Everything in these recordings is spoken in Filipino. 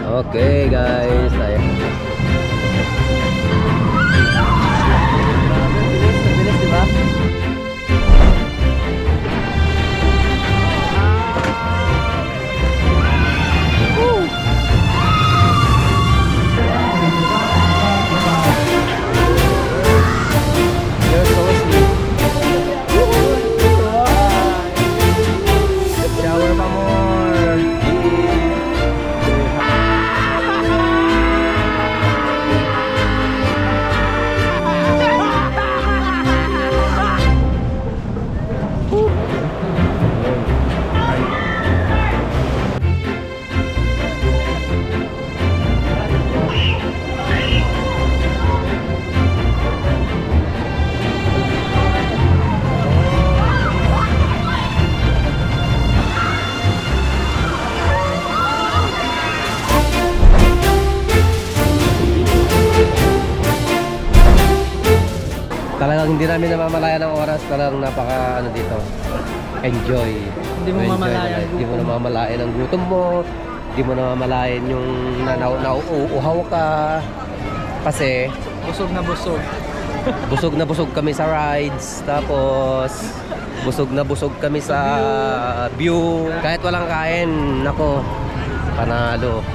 Okay guys, ayan. Bilis, diba? Shower pa more. Talagang hindi namin namamalayan ng oras, talagang napaka ano dito. Enjoy. Hindi mo mamalayan. Hindi mo namamalayan ang gutom mo. Hindi mo namamalayan yung nauuhaw ka. Kasi Busog na busog. busog na busog kami sa rides. Tapos busog na busog kami sa view. Kahit walang kain, nako, panalo.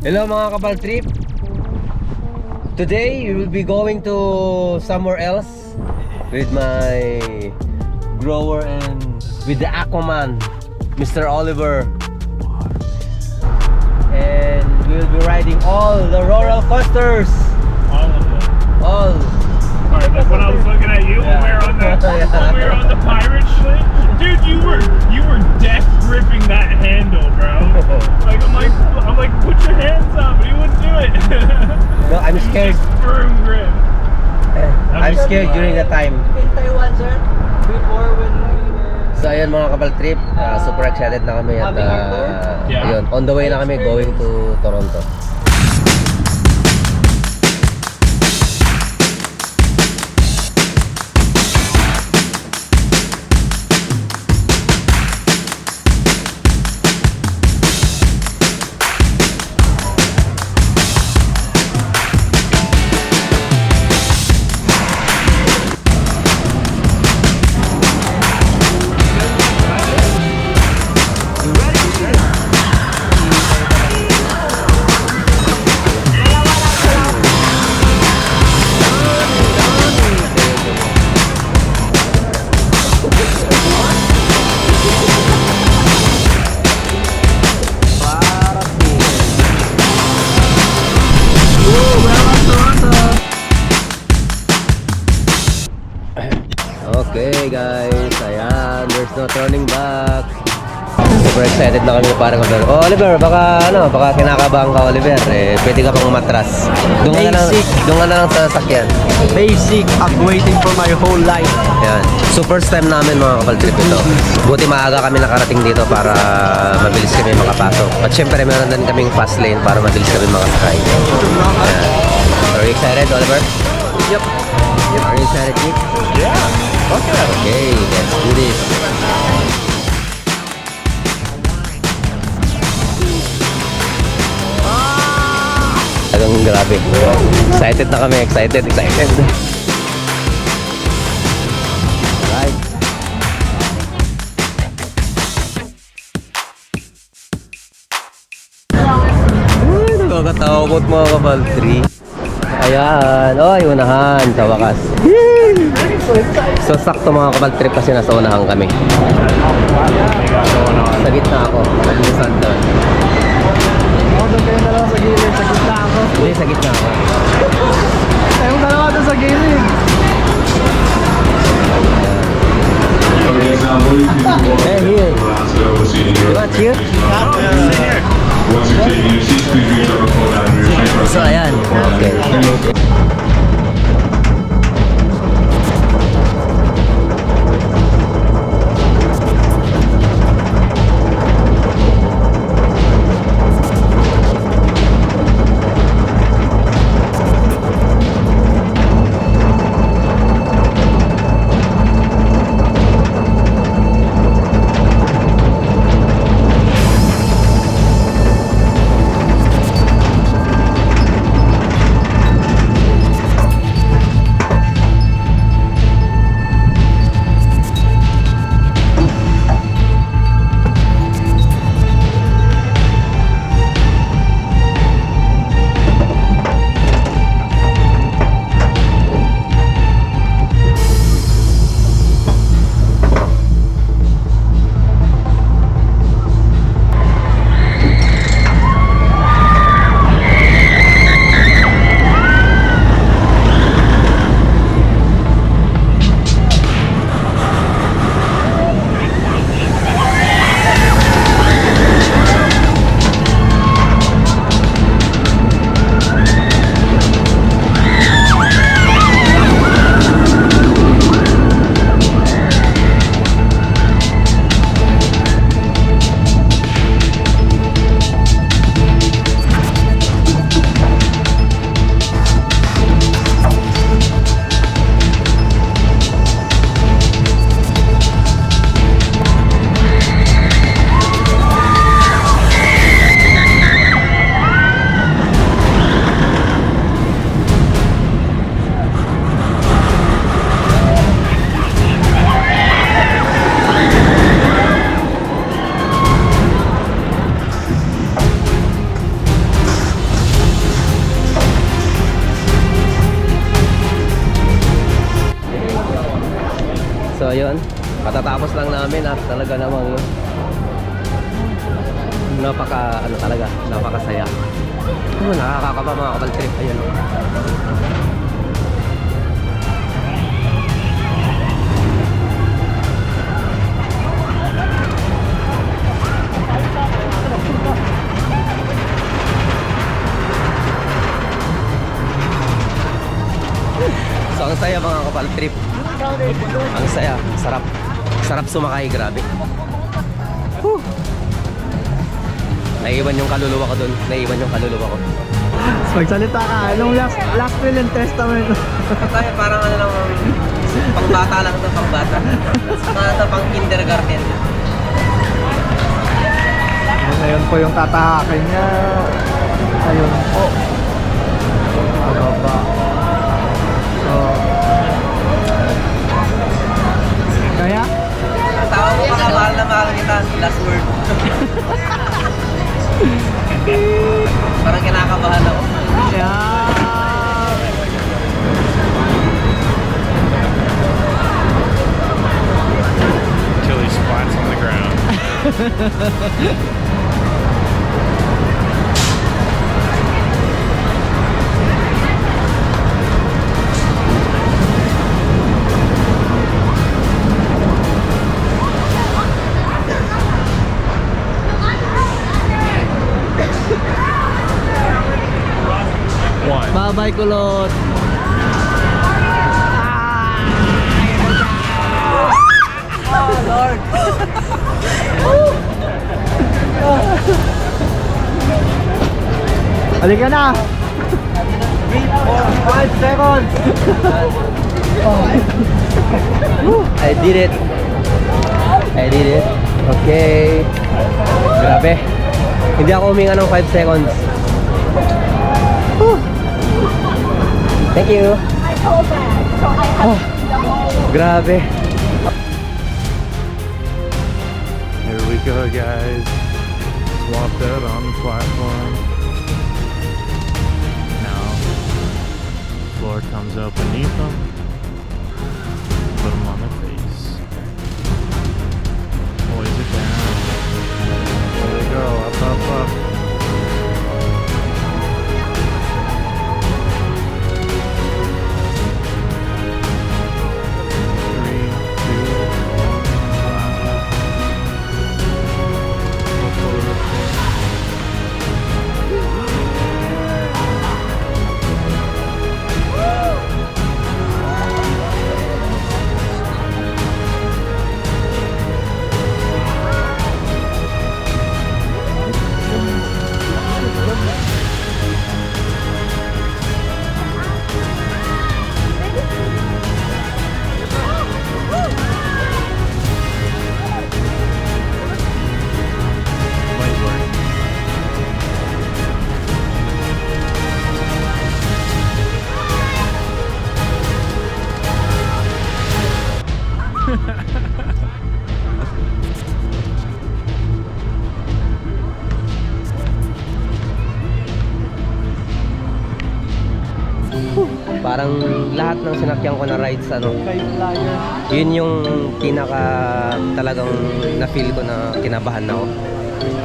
Hello mga Kapal Trip. Today we will be going to somewhere else with my grower and with the Aquaman, Mr. Oliver. And we will be riding all the roller coasters. All of them. All. Alright, like when I was looking at you when we were on the when we were on the pirate ship, dude, you were death gripping that handle, bro. Like I'm like, put your hands up, but he wouldn't do it. No, I'm scared. Just firm grip. I'm scared during that time. In Taiwan, sir, before when we were... So ayun mga Kapal Trip, super excited na kami at Yeah. ayun, on the way na kami going to Toronto. Okay guys, ayan, there's no turning back. Super excited na kami parang oh, Oliver, baka kinakabahan ka, Oliver. Pwede ka pang matras. Doon ka na lang sa sasakyan. Basic, I'm waiting for my whole life. Ayan. So first time namin mga Kapal Trip ito. Buti maaga kami nakarating dito para mabilis kami makapasok. At syempre meron din kaming fast lane para mabilis kami makasakay. Ayan. Are you excited, Oliver? Yep. Are you excited, Nick? Yeah. Okay, let's do this. Talagang grabe. Excited na kami, excited. Right. Nakakatakot mga Kapal Trip. Ayan, oy, unahan sa wakas. So sakto mga Kapal Trip kasi nasa unahan kami. Sa gitna ako, sa Hey, here. You want here? So, ayan. Okay. So ayun, katatapos lang namin at talaga namang napakasaya. Nakakakaba mga kapal trip. Ayun. So ang saya mga kapal trip. Ang saya, sarap. Sarap sumakay, grabe. Whew. Naiiwan yung kaluluwa ko dun. Naiiwan yung kaluluwa ko. Magsalita ka, anong last will and testament? Tayo parang ano lang, pangbata lang ito, pangbata. Saka ito pang kindergarten. Ngayon po yung tatahakin niya. Ayun po. Ababa. So, kaya? Tawag ko baka mahal na mahal kita. Last word. Parang kinakabahan ako. Yeah. Till he splats on the ground. One. Bye-bye, kulot. Oh, Lord. Halika na. 3, 4, 5 seconds. I did it. I did it. Okay. Grabe. Hindi ako huminga ng 5 seconds. Whew. Thank you. Oh, grabe. Here we go, guys. Swapped out on the platform. Now, floor comes up beneath them. Put them on their face. Boys it down. There they go, up, up, up. Three, two, one, parang lahat ng sinakyan ko na rides, ano, Kay flyer. yun yung pinaka talagang na-feel ko na kinabahan ako.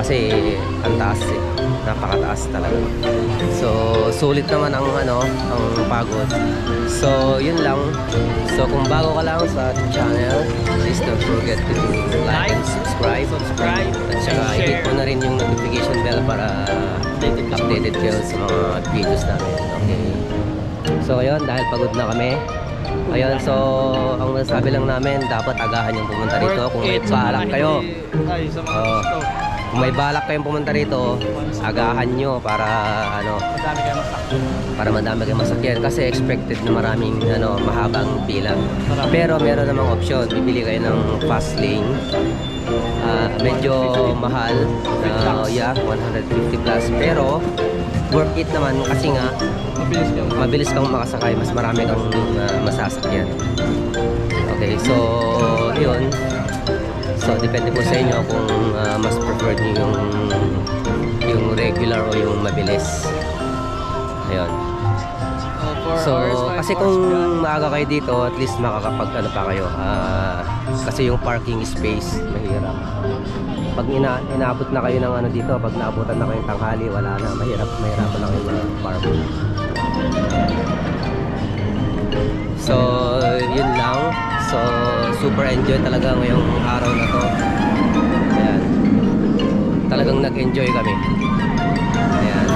Kasi ang taas eh. Napakataas talaga. So, sulit naman ang ano, ang pagod. So, yun lang. So, kung bago ka lang sa ating channel, please don't forget to like and subscribe. At saka hit mo na rin yung notification bell para updated kayo sa mga videos namin. Okay. So, ayun, dahil pagod na kami. Ayun, so, ang nasabi lang namin, dapat agahan yung pumunta rito kung may balak kayo. Ay, sa mga Oo. gusto. Kung may balak kayong pumunta rito, agahan nyo para ano, Madami kayo masakit. para madami kayong masakyan kasi expected na maraming ano, mahabang pila. Pero meron namang option, bibili kayo ng fast lane. Medyo mahal, yeah, 150 plus, pero worth it naman kasi nga mabilis kang makasakay, mas marami kang masasakyan. Okay, so yun. So, depende po sa inyo kung mas preferred nyo yung regular o yung mabilis. Ayun. So, kasi kung maaga kayo dito, at least makakapag ano pa kayo. Kasi yung parking space, mahirap. Pag inaabot na kayo ng ano dito, pag naabutan na kayong tanghali, wala na. Mahirapan na kayo mag-park. So, yun lang. So, super enjoy talaga ngayong araw na to. Ayan. Talagang nag-enjoy kami. Ayan.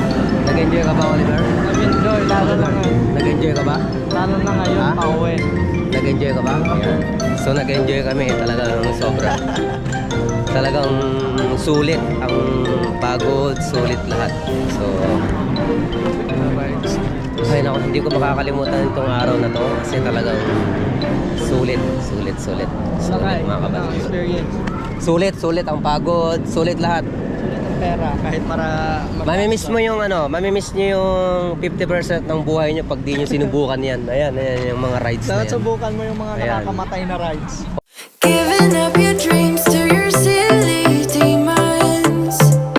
Nag-enjoy ka ba, Oliver? Nag-enjoy, lalo na ngayon. Nag-enjoy ka ba? Lalo na ngayon, Ha? pauwi. Nag-enjoy ka ba? Ayan. So, nag-enjoy kami. Talagang sobra. Talagang sulit ang pagod, sulit lahat. So, ay naku, hindi ko makakalimutan itong araw na to kasi talagang sulit mga kabalik. Experience. Sulit ang pagod, sulit lahat. Sulit ang pera, kahit para... Mamimiss mo yung ano, mamimiss nyo yung 50% ng buhay nyo pag di nyo sinubukan yan. Ayan yung mga rides na Dapat yan. subukan mo yung mga Ayan. nakakamatay na rides. Giving up